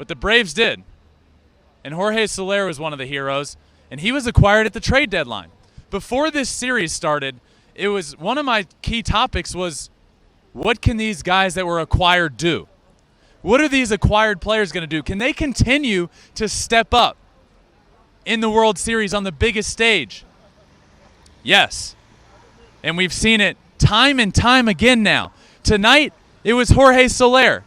But the Braves did. And Jorge Soler was one of the heroes, and he was acquired at the trade deadline. Before this series started, it was one of my key topics was, what can these guys that were acquired do? What are these acquired players going to do? Can they continue to step up in the World Series on the biggest stage? Yes. And we've seen it time and time again now. Tonight, it was Jorge Soler.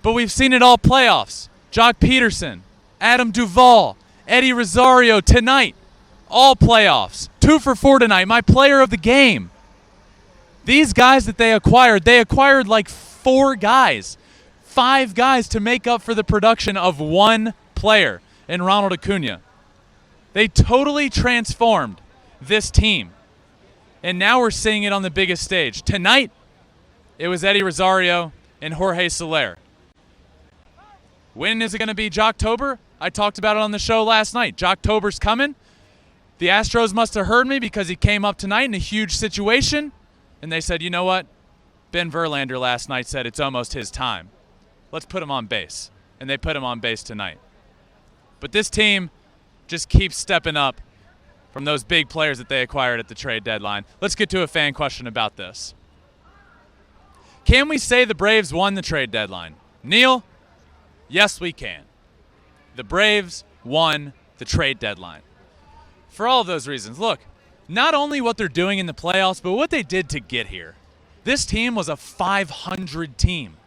But we've seen it all playoffs. Jock Peterson, Adam Duvall, Eddie Rosario tonight. All playoffs. 2 for 4 tonight. My player of the game. These guys that they acquired like 4 guys. 5 guys to make up for the production of one player in Ronald Acuna. They totally transformed this team. And now we're seeing it on the biggest stage. Tonight, it was Eddie Rosario and Jorge Soler. When is it going to be Jocktober? I talked about it on the show last night. Jocktober's coming. The Astros must have heard me because he came up tonight in a huge situation. And they said, you know what? Ben Verlander last night said it's almost his time. Let's put him on base. And they put him on base tonight. But this team just keeps stepping up from those big players that they acquired at the trade deadline. Let's get to a fan question about this. Can we say the Braves won the trade deadline? Neil? Yes, we can. The Braves won the trade deadline. For all of those reasons. Look, not only what they're doing in the playoffs, but what they did to get here. This team was a 500 team.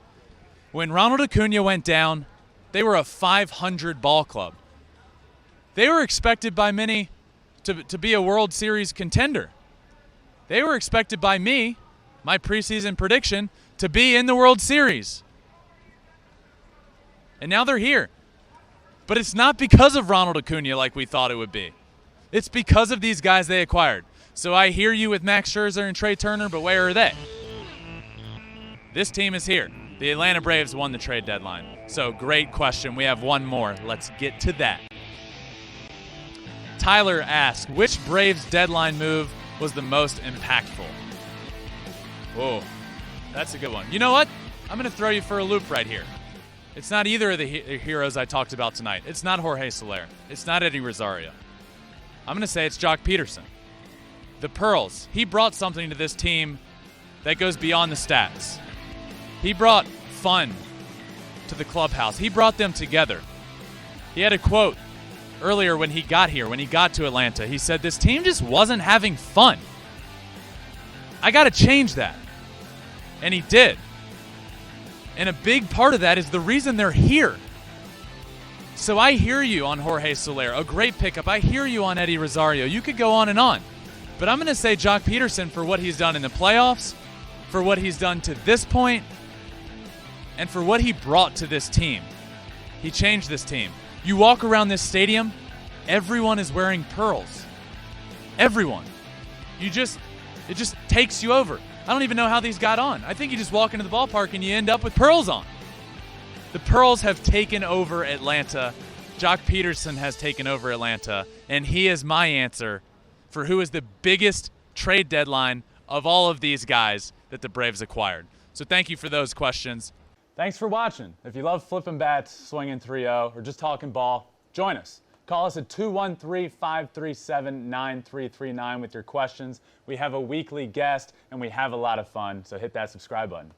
When Ronald Acuna went down, they were a 500 ball club. They were expected by many to be a World Series contender. They were expected by me, my preseason prediction, to be in the World Series. And now they're here. But it's not because of Ronald Acuna like we thought it would be. It's because of these guys they acquired. So I hear you with Max Scherzer and Trey Turner, but where are they? This team is here. The Atlanta Braves won the trade deadline. So great question. We have one more. Let's get to that. Tyler asks, which Braves deadline move was the most impactful? Whoa, that's a good one. You know what? I'm going to throw you for a loop right here. It's not either of the heroes I talked about tonight. It's not Jorge Soler. It's not Eddie Rosario. I'm going to say it's Jock Peterson. The Pearls. He brought something to this team that goes beyond the stats. He brought fun to the clubhouse. He brought them together. He had a quote earlier when he got here, when he got to Atlanta. He said, this team just wasn't having fun. I got to change that. And he did. And a big part of that is the reason they're here. So I hear you on Jorge Soler, a great pickup. I hear you on Eddie Rosario. You could go on and on. But I'm going to say Jock Peterson for what he's done in the playoffs, for what he's done to this point, and for what he brought to this team. He changed this team. You walk around this stadium, everyone is wearing pearls. Everyone. It just takes you over. I don't even know how these got on. I think you just walk into the ballpark and you end up with pearls on. The Pearls have taken over Atlanta. Jock Peterson has taken over Atlanta, and he is my answer for who is the biggest trade deadline of all of these guys that the Braves acquired. So thank you for those questions. Thanks for watching. If you love flipping bats, swinging 3-0, or just talking ball, join us. Call us at 213-537-9339 with your questions. We have a weekly guest, and we have a lot of fun, so hit that subscribe button.